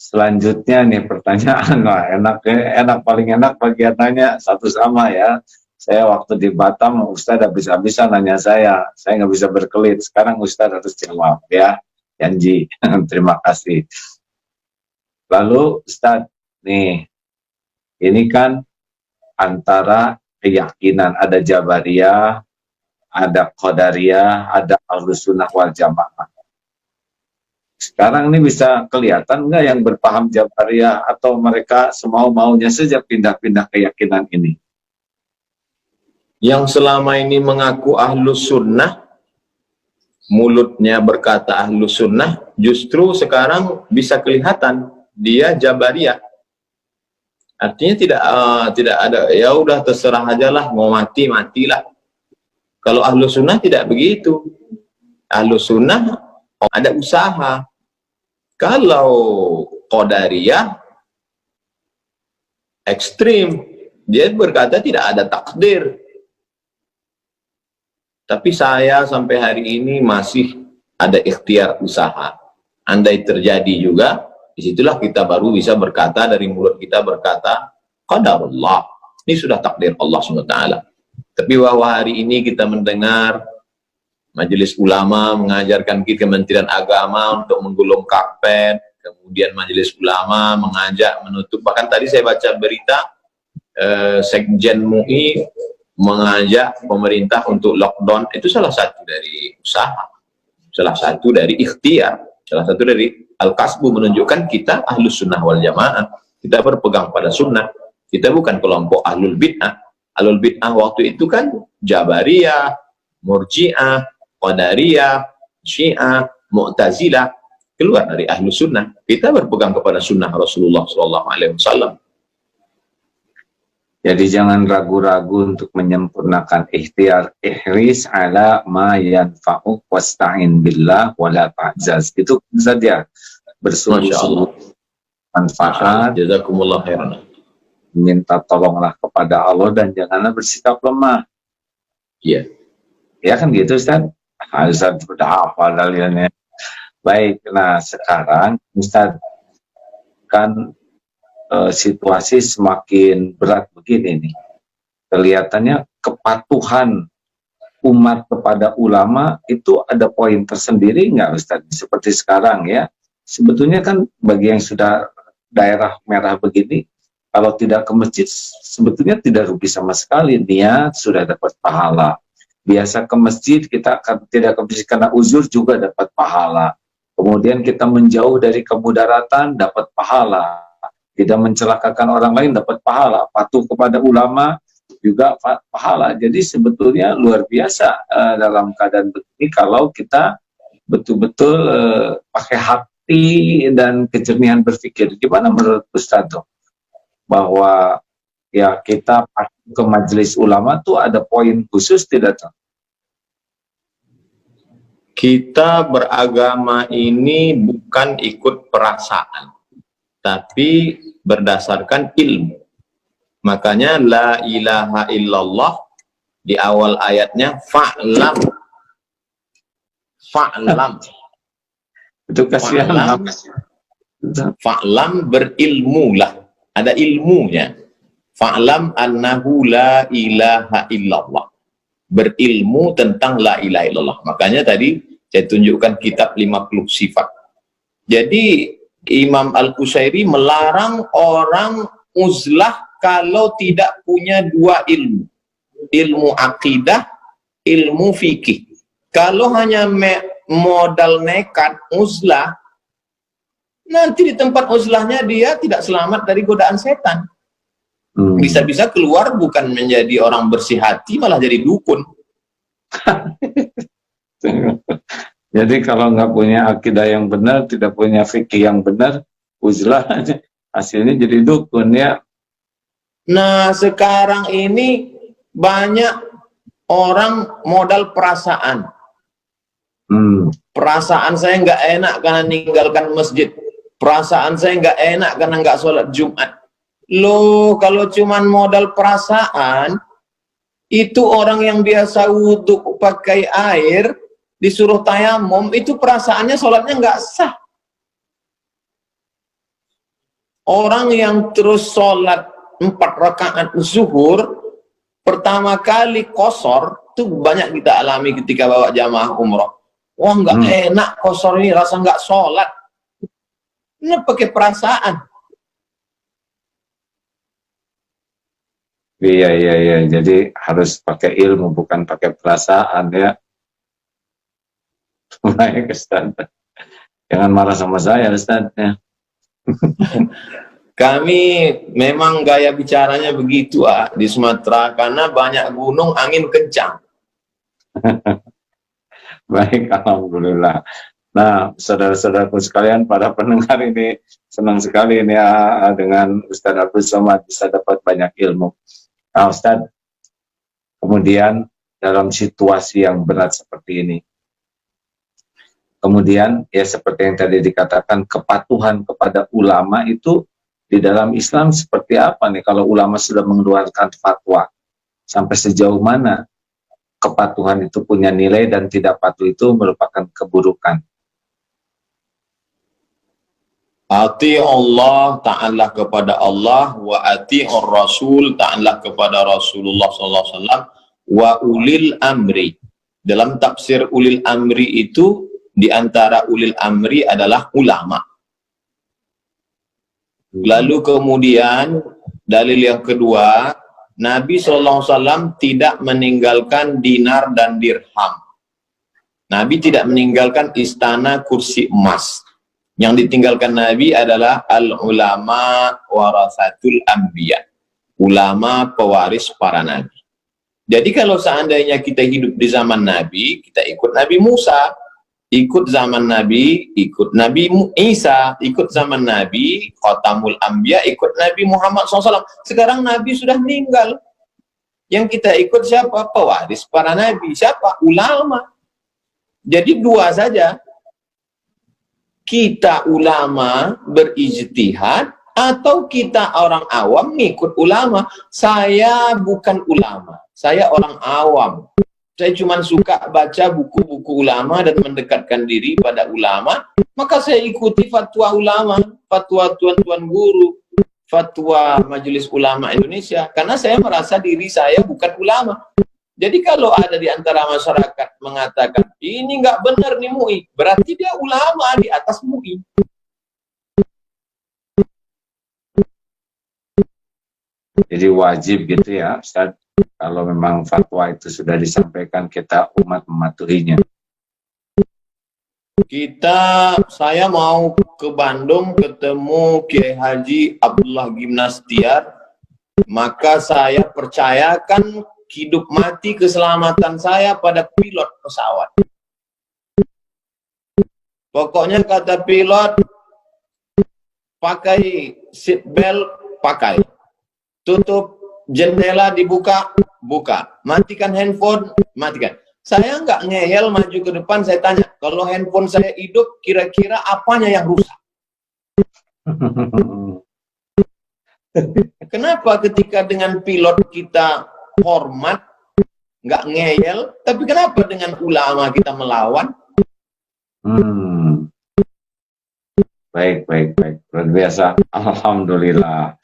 Selanjutnya nih pertanyaan, wah enak paling enak bagiannya satu sama ya. Saya waktu di Batam, Ustadz habis-habisan nanya saya nggak bisa berkelit. Sekarang Ustadz harus jawab ya, janji. Terima kasih. Lalu Ustadz, nih, ini kan antara keyakinan ada Jabariyah, ada Qadariyah, ada Ahlussunnah wal Jamaah. Sekarang ini bisa kelihatan nggak yang berpaham Jabariyah atau mereka semau-maunya saja pindah-pindah keyakinan ini? Yang selama ini mengaku Ahlus Sunnah, mulutnya berkata Ahlus Sunnah, justru sekarang bisa kelihatan dia Jabariyah. Artinya tidak ada, ya udah terserah aja lah, mau mati matilah. Kalau Ahlus Sunnah tidak begitu. Ahlus Sunnah ada usaha. Kalau Qadariyah ekstrim, dia berkata tidak ada takdir. Tapi saya sampai hari ini masih ada ikhtiar usaha. Andai terjadi juga, disitulah kita baru bisa berkata, dari mulut kita berkata qadarullah, ini sudah takdir Allah SWT. Tapi bahwa hari ini kita mendengar Majelis Ulama mengajarkan kita, Kementerian Agama untuk menggulung karpet, kemudian Majelis Ulama mengajak menutup, bahkan tadi saya baca berita Sekjen MUI mengajak pemerintah untuk lockdown. Itu salah satu dari usaha, salah satu dari ikhtiar, salah satu dari al-kasbu, menunjukkan kita Ahlus Sunnah wal Jamaah, kita berpegang pada sunnah, kita bukan kelompok Ahlul Bid'ah. Ahlul Bid'ah waktu itu kan Jabariyah, Murji'ah, Qadariyah, Syiah, Mu'tazilah, keluar dari Ahlus Sunnah. Kita berpegang kepada sunnah Rasulullah SAW. Jadi jangan ragu-ragu untuk menyempurnakan ikhtiar, ihris ala ma yanfa'uk wasta'in billah wala ta'jaz. Itu saja, bersungguh-sungguh manfaat, jazakumullah khairan, minta tolonglah kepada Allah dan janganlah bersikap lemah. Iya. Ya kan gitu Ustaz? Ustaz sudah hafal dalilnya. Baik, nah sekarang Ustaz, kan situasi semakin berat begini nih. Kelihatannya kepatuhan umat kepada ulama itu ada poin tersendiri nggak Ustaz? Seperti sekarang ya, sebetulnya kan bagi yang sudah daerah merah begini, kalau tidak ke masjid sebetulnya tidak rugi sama sekali, niat sudah dapat pahala. Biasa ke masjid, kita akan tidak ke masjid karena uzur juga dapat pahala. Kemudian kita menjauh dari kemudaratan dapat pahala. Tidak mencelakakan orang lain dapat pahala, patuh kepada ulama juga pahala. Jadi sebetulnya luar biasa dalam keadaan begini kalau kita betul-betul pakai hati dan kejernihan berpikir. Gimana menurut Ustaz bahwa ya kita ke majelis ulama tuh ada poin khusus tidak tuh? Kita beragama ini bukan ikut perasaan, tapi berdasarkan ilmu. Makanya la ilaha illallah di awal ayatnya fa'lam. Fa'lam. Itu kasihan. Fa'lam, berilmulah. Ada ilmunya. Fa'lam annahu la ilaha illallah. Berilmu tentang la ilaha illallah. Makanya tadi saya tunjukkan kitab 50 sifat. Jadi Imam Al-Qusairi melarang orang uzlah kalau tidak punya dua ilmu. Ilmu akidah, ilmu fikih. Kalau hanya modal nekat uzlah, nanti di tempat uzlahnya dia tidak selamat dari godaan setan. Bisa-bisa keluar bukan menjadi orang bersih hati, malah jadi dukun. Jadi kalau nggak punya akidah yang benar, tidak punya fikih yang benar, uzlah hasilnya jadi dukun ya. Nah sekarang ini banyak orang modal perasaan. Perasaan saya nggak enak karena meninggalkan masjid. Perasaan saya nggak enak karena nggak sholat Jumat. Loh, kalau cuman modal perasaan, itu orang yang biasa wudhu pakai air, disuruh tayamum, itu perasaannya sholatnya nggak sah. Orang yang terus sholat 4 rakaat zuhur, pertama kali kosor, itu banyak kita alami ketika bawa jamaah umroh. Wah, nggak enak kosor ini, rasa nggak sholat. Ini pakai perasaan. Iya, iya, iya. Jadi harus pakai ilmu, bukan pakai perasaan ya. Baik, Ustaz. Jangan marah sama saya, Ustaz. Ya. Kami memang gaya bicaranya begitu di Sumatera, karena banyak gunung, angin kencang. Baik, alhamdulillah. Nah, saudara-saudaraku sekalian, para pendengar ini senang sekali ini ya, dengan Ustaz Abdul Somad bisa dapat banyak ilmu. Nah, Ustaz, kemudian dalam situasi yang berat seperti ini, kemudian ya seperti yang tadi dikatakan, kepatuhan kepada ulama itu di dalam Islam seperti apa nih? Kalau ulama sudah mengeluarkan fatwa, sampai sejauh mana kepatuhan itu punya nilai dan tidak patuh itu merupakan keburukan? Ati Allah, ta'ala kepada Allah, wa ati'ur Rasul, ta'ala kepada Rasulullah SAW, wa ulil amri. Dalam tafsir ulil amri itu, di antara ulil amri adalah ulama. Lalu kemudian, dalil yang kedua, Nabi SAW tidak meninggalkan dinar dan dirham. Nabi tidak meninggalkan istana kursi emas. Yang ditinggalkan Nabi adalah al-ulama warasatul anbiya. Ulama pewaris para nabi. Jadi kalau seandainya kita hidup di zaman Nabi, kita ikut Nabi Musa, ikut zaman Nabi, ikut Nabi Isa, ikut zaman Nabi, Khatamul Anbiya, ikut Nabi Muhammad SAW. Sekarang Nabi sudah meninggal. Yang kita ikut siapa? Pewaris para nabi. Siapa? Ulama. Jadi dua saja. Kita ulama berijtihad atau kita orang awam ngikut ulama. Saya bukan ulama, saya orang awam. Saya cuma suka baca buku-buku ulama dan mendekatkan diri pada ulama, maka saya ikuti fatwa ulama, fatwa tuan-tuan guru, fatwa Majelis Ulama Indonesia, karena saya merasa diri saya bukan ulama. Jadi kalau ada di antara masyarakat mengatakan, ini nggak benar nih MUI, berarti dia ulama di atas MUI. Jadi wajib gitu ya, Ustaz, kalau memang fatwa itu sudah disampaikan, kita umat mematuhinya. Saya mau ke Bandung ketemu Kiai Haji Abdullah Gimnastiar, maka saya percayakan hidup mati keselamatan saya pada pilot pesawat. Pokoknya kata pilot, pakai seat belt, pakai. Tutup jendela dibuka, buka. Matikan handphone, matikan. Saya nggak ngeyel maju ke depan, saya tanya, kalau handphone saya hidup, kira-kira apanya yang rusak? Kenapa ketika dengan pilot kita hormat, nggak ngeyel, tapi kenapa dengan ulama kita melawan? Baik, baik, baik. Luar biasa. Alhamdulillah.